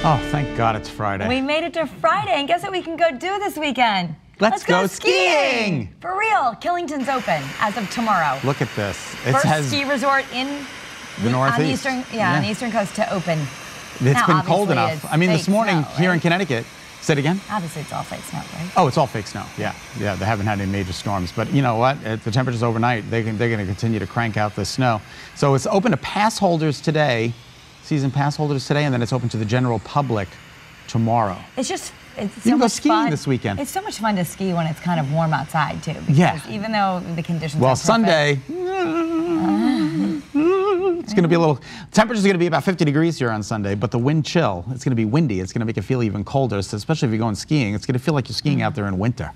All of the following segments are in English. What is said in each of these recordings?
Oh, thank God it's Friday. We made it to Friday, and guess what we can go do this weekend? Let's go skiing! For real, Killington's open as of tomorrow. Look at this. First ski resort in the Northeast. On the Eastern Coast to open. It's been cold enough. I mean, this morning here in Connecticut. Say it again? Obviously, it's all fake snow, right? Oh, it's all fake snow. Yeah, yeah. They haven't had any major storms, but you know what? At the temperatures overnight, they're going to continue to crank out the snow. So it's open to pass holders today, season pass holders today, and then it's open to the general public tomorrow. It's just it's so you can go much skiing fun. This weekend. It's so much fun to ski when it's kind of warm outside too. Yeah. Even though the conditions. Well, are perfect. Sunday. It's going to be a little, temperature's going to be about 50 degrees here on Sunday, but the wind chill, it's going to be windy. It's going to make it feel even colder, so especially if you're going skiing. It's going to feel like you're skiing out there in winter.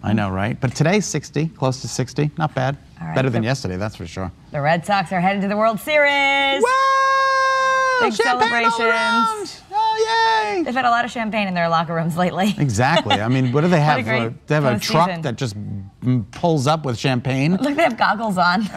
I know, right? But today's 60, close to 60. Not bad. Right, better than yesterday, that's for sure. The Red Sox are headed to the World Series. Whoa! Big celebrations. All around. Oh, yay! They've had a lot of champagne in their locker rooms lately. Exactly. I mean, what do they have? They have a truck season. that just pulls up with champagne. Look, they have goggles on.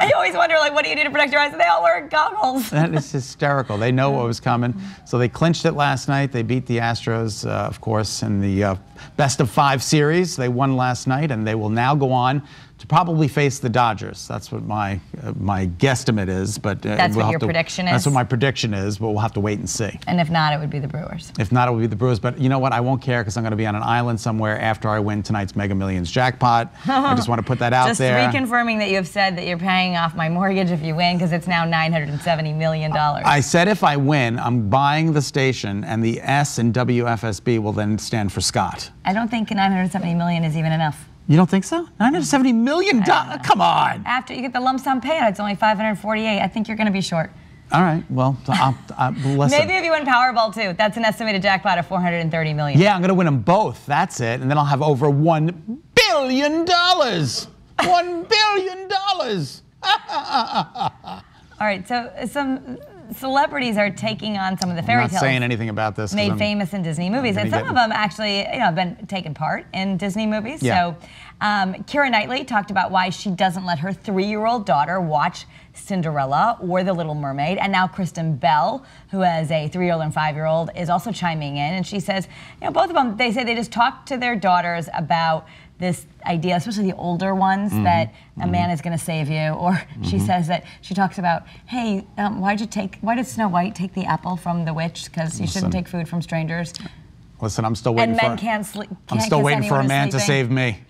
I always wonder, like, what do you do to protect your eyes? And they all wear goggles. That is hysterical. They know what was coming. So they clinched it last night. They beat the Astros, of course, in the best-of-5 series. They won last night, and they will now go on to probably face the Dodgers. That's what my guesstimate is. But that's what your prediction is? That's what my prediction is, but we'll have to wait and see. And if not, it would be the Brewers. If not, it would be the Brewers. But you know what? I won't care because I'm going to be on an island somewhere after I win tonight's Mega Millions jackpot. I just want to put that out there. Just reconfirming that you have said that you're paying off my mortgage if you win because it's now $970 million. I said if I win, I'm buying the station, and the S in WFSB will then stand for Scott. I don't think $970 million is even enough. You don't think so? $970 million? Come on. After you get the lump sum payout, it's only $548. I think you're going to be short. All right. Well, listen. Maybe if you win Powerball too. That's an estimated jackpot of $430 million. Yeah, I'm going to win them both. That's it. And then I'll have over $1 billion. $1 billion. All right. So some celebrities are taking on some of the fairy tales. I'm not saying anything about this. Made famous in Disney movies, and some of them actually, have been taken part in Disney movies. Yeah. So, Keira Knightley talked about why she doesn't let her 3-year-old daughter watch Cinderella or The Little Mermaid, and now Kristen Bell, who has a 3-year-old and 5-year-old, is also chiming in, and she says, both of them, they say they just talk to their daughters about this idea, especially the older ones, that a man is going to save you. Or she says that she talks about, hey, why did Snow White take the apple from the witch? Because you shouldn't take food from strangers. Listen, I'm still waiting and men can't sleep. I'm still waiting for a man to save me.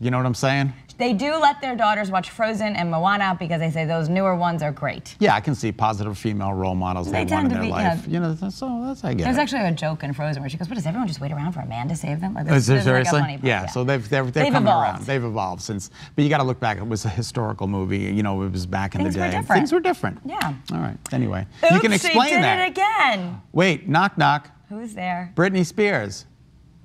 You know what I'm saying? They do let their daughters watch Frozen and Moana because they say those newer ones are great. Yeah, I can see positive female role models they want in their life. So that's I get There's it. actually a joke in Frozen where she goes, "What, does everyone just wait around for a man to save them?" Like, Is there seriously? Like a funny part, yeah. So they've coming evolved. around. They've evolved since. But you got to look back. It was a historical movie. It was back in the day. Things were different. Things were different. Yeah. All right. Anyway, Oops, you can explain she did that. it again. Wait. Knock knock. Who's there? Britney Spears.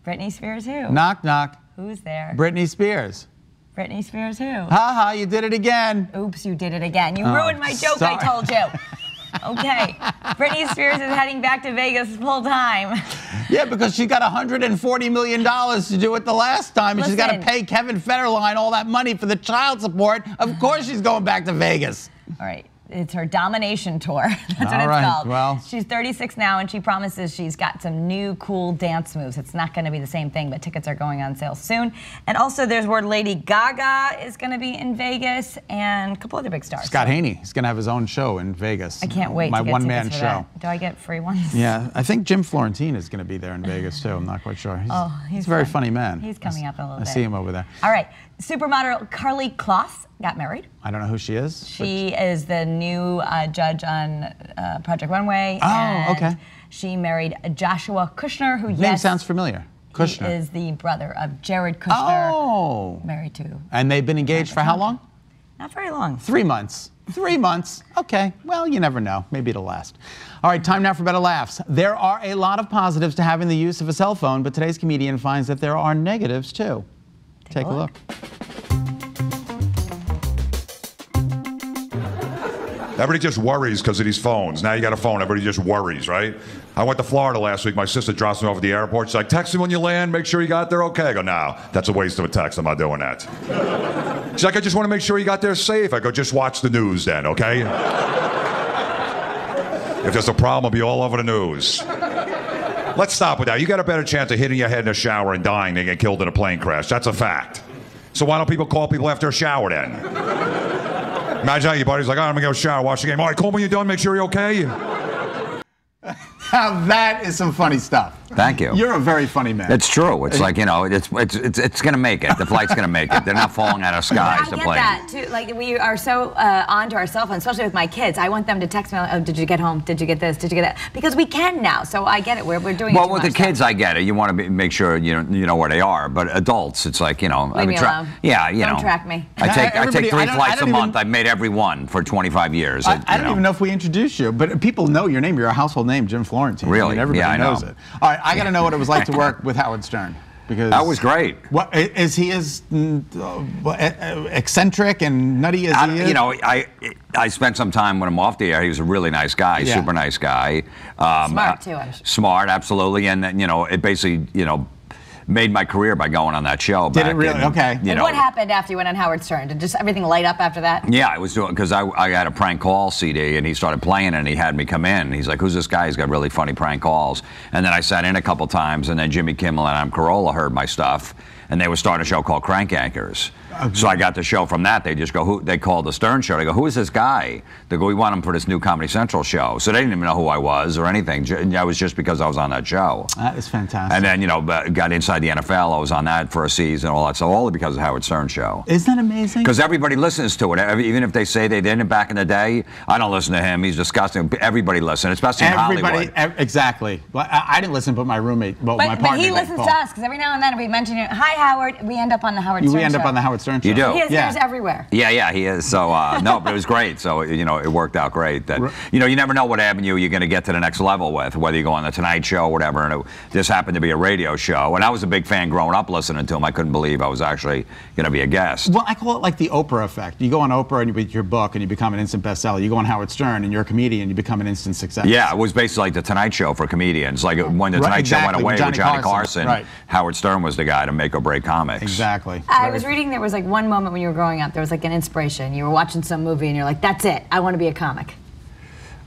Britney Spears who? Knock knock. Who's there? Britney Spears. Britney Spears who? Ha ha, you did it again. Oops, you did it again. You ruined my joke, sorry. I told you. Okay. Britney Spears is heading back to Vegas full time. Yeah, because she got $140 million to do it the last time, and she's got to pay Kevin Federline all that money for the child support. Of course she's going back to Vegas. All right. It's her domination tour. That's what All it's right, called. well. She's 36 now, and she promises she's got some new cool dance moves. It's not going to be the same thing, but tickets are going on sale soon. And also, there's word Lady Gaga is going to be in Vegas, and a couple other big stars. Scott Haney is going to have his own show in Vegas. I can't wait My to get one-man tickets for show. that. Do I get free ones? Yeah, I think Jim Florentine is going to be there in Vegas, too. I'm not quite sure. He's a very funny man. He's coming up in a little bit. I see him over there. All right. Supermodel Carly Kloss got married. I don't know who she is. She is the new judge on Project Runway. Oh, okay. She married Joshua Kushner, who, Name sounds familiar. Kushner. He is the brother of Jared Kushner. Oh. Married to. And they've been engaged for how long? Not very long. 3 months. 3 months. Okay. Well, you never know. Maybe it'll last. All right, time now for better laughs. There are a lot of positives to having the use of a cell phone, but today's comedian finds that there are negatives, too. Take a look. Everybody just worries because of these phones. Now you got a phone, everybody just worries, right? I went to Florida last week. My sister drops me off at the airport. She's like, text me when you land, make sure you got there okay. I go, no, that's a waste of a text. I'm not doing that. She's like, I just want to make sure you got there safe. I go, just watch the news then, okay? If there's a problem, it'll be all over the news. Let's stop with that. You got a better chance of hitting your head in a shower and dying than getting killed in a plane crash. That's a fact. So why don't people call people after a shower then? Imagine how your buddy's like, oh, I'm going to go shower, watch the game. All right, call me when you're done, make sure you're okay. Now that is some funny stuff. Thank you. You're a very funny man. It's true. It's like, you know, it's gonna make it. The flight's gonna make it. They're not falling out of skies. I get that too. Like we are so onto our cell phones, especially with my kids. I want them to text me, oh, did you get home? Did you get this? Did you get that? Because we can now. So I get it. We're doing it too with much, the kids, I get it. You want to make sure you know where they are. But adults, it's like, you know, leave me alone. Yeah, you know. Don't track me. I take 3 flights a month. I've made every one for 25 years. I don't even know if we introduced you, but people know your name. You're a household name, Jim Florentine. Really? I mean, everybody knows it. All right, I got to know what it was like to work with Howard Stern. Because that was great. What is he as eccentric and nutty as he is? You know, I spent some time with him off the air. He was a really nice guy, super nice guy. Smart too. Smart, absolutely. And then, you know, it basically, you know, made my career by going on that show. Did it really? Okay. And what happened after you went on Howard Stern? Did just everything light up after that? Yeah, I was doing, because I had a prank call CD, and he started playing it, and he had me come in. He's like, who's this guy? He's got really funny prank calls. And then I sat in a couple times, and then Jimmy Kimmel and Adam Carolla heard my stuff, and they were starting a show called Crank Anchors. Okay. So I got the show from that. They just go, they called the Stern Show. They go, who is this guy? They go, we want him for this new Comedy Central show. So they didn't even know who I was or anything. That was just because I was on that show. That is fantastic. And then, you know, got inside the NFL. I was on that for a season, all that. So all because of Howard Stern Show. Isn't that amazing? Because everybody listens to it. Even if they say they didn't back in the day, I don't listen to him. He's disgusting. Everybody listens, especially in Hollywood. Exactly. Well, I didn't listen, but my roommate, my partner. But he listens to us, because every now and then if we mention it, hi Howard, we end up on the Howard Stern Show. We end up on the Howard Stern Show. You do? He is everywhere. Yeah, he is. So, no, but it was great. So, you know, it worked out great. That, you know, you never know what avenue you're going to get to the next level with, whether you go on the Tonight Show or whatever. And this happened to be a radio show. And I was a big fan growing up listening to him. I couldn't believe I was actually going to be a guest. Well, I call it like the Oprah effect. You go on Oprah and you read your book and you become an instant bestseller. You go on Howard Stern and you're a comedian and you become an instant success. Yeah, it was basically like the Tonight Show for comedians. Like when the Tonight Show went away with Johnny Carson, Howard Stern was the guy to make or break comics. Exactly. I was reading there was like one moment when you were growing up, there was like an inspiration. You were watching some movie and you're like, that's it, I want to be a comic.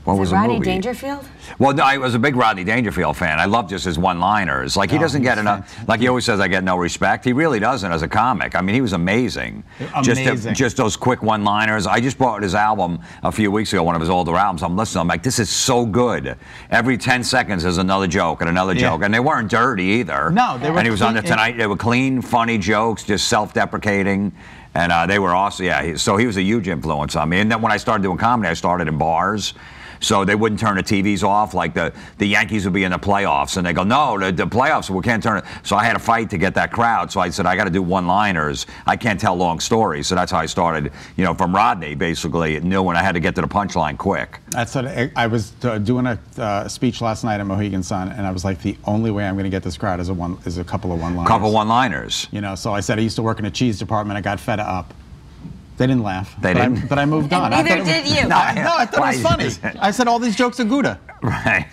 What was the movie? Rodney Dangerfield? Well, no, I was a big Rodney Dangerfield fan. I love just his one-liners. Like, he doesn't get enough. Like, he always says, I get no respect. He really doesn't as a comic. I mean, he was amazing. Just those quick one-liners. I just bought his album a few weeks ago, one of his older albums. I'm listening. I'm like, this is so good. Every 10 seconds there's another joke and another joke. And they weren't dirty either. No, they were. And he was on the Tonight. They were clean, funny jokes, just self-deprecating. And they were awesome. Yeah, so he was a huge influence on me. And then when I started doing comedy, I started in bars. So they wouldn't turn the TVs off. Like the Yankees would be in the playoffs, and they go, no, the playoffs, we can't turn it. So I had to fight to get that crowd. So I said, I got to do one-liners. I can't tell long stories. So that's how I started, you know, from Rodney, basically, knew when I had to get to the punchline quick. That's what I was doing a speech last night at Mohegan Sun, and I was like, the only way I'm going to get this crowd is a couple of one-liners. Couple one-liners. You know, so I said I used to work in a cheese department. I got fed up. They didn't laugh. They didn't? But I moved on. Neither did you. No, I thought it was funny. I said all these jokes are Gouda. Right.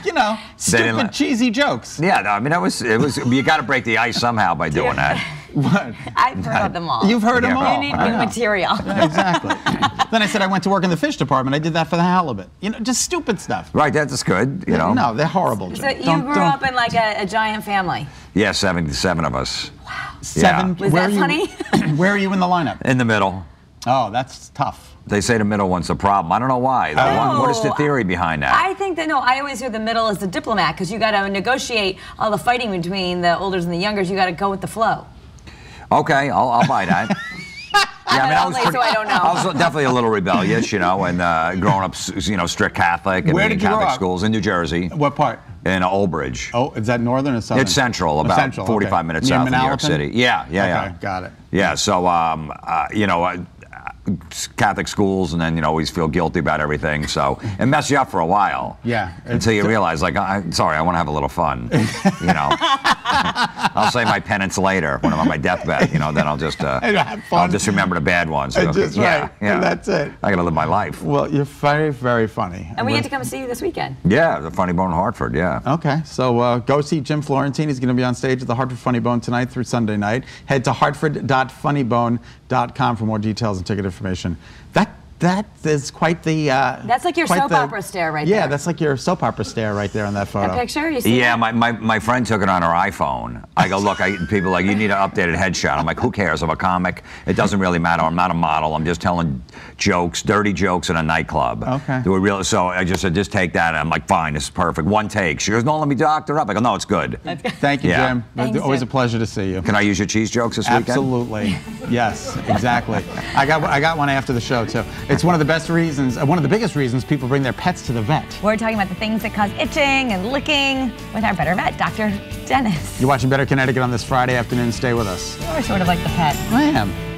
You know, stupid, cheesy jokes. Yeah, no, I mean, it was. You got to break the ice somehow by doing that. What? I've heard them all. You've heard them all. You need new material. Yeah, exactly. Then I said I went to work in the fish department. I did that for the halibut. You know, just stupid stuff. Right, that's good. You know. No, they're horrible. So you grew up in like a giant family. Yeah, 7 of us. Wow. 7. Was that funny? Where are you in the lineup? In the middle. Oh, that's tough. They say the middle one's the problem. I don't know why. What is the theory behind that? I think that, I always hear the middle is the diplomat, because you got to negotiate all the fighting between the olders and the youngers. You got to go with the flow. Okay, I'll buy that. I was definitely a little rebellious, you know, and growing up, you know, strict Catholic and being in Catholic schools in New Jersey. What part? In Old Bridge. Oh, is that northern or southern? It's central, about 45 minutes south of New York City. Yeah. Okay, got it. Yeah, so, you know, Catholic schools, and then, you know, always feel guilty about everything, so it messes you up for a while. Yeah. Until you realize, like, sorry, I want to have a little fun, you know. I'll say my penance later when I'm on my deathbed, you know, then I'll just remember the bad ones. Just right. Yeah. And that's it. I got to live my life. Well, you're very, very funny. And we get to come see you this weekend. Yeah, the Funny Bone in Hartford, yeah. Okay, so go see Jim Florentine. He's going to be on stage at the Hartford Funny Bone tonight through Sunday night. Head to hartford.funnybone.com for more details and ticket information. That is quite the. That's like your soap opera stare right there. Yeah, that's like your soap opera stare right there on that photo. That picture, you see? Yeah, that? my friend took it on her iPhone. I go, look, people are like, you need an updated headshot. I'm like, who cares? I'm a comic. It doesn't really matter. I'm not a model. I'm just telling jokes, dirty jokes in a nightclub. Okay. So I just said, just take that. I'm like, fine, this is perfect. One take. She goes, no, let me doctor up. I go, no, it's good. Thank you, Yeah. Jim. Thanks, Always Jim. a pleasure to see you. Can I use your cheese jokes this weekend? Absolutely. Yes, exactly. I got one after the show too. It's one of the best reasons, one of the biggest reasons people bring their pets to the vet. We're talking about the things that cause itching and licking with our better vet, Dr. Dennis. You're watching Better Connecticut on this Friday afternoon. Stay with us. You're sort of like the pet. I am.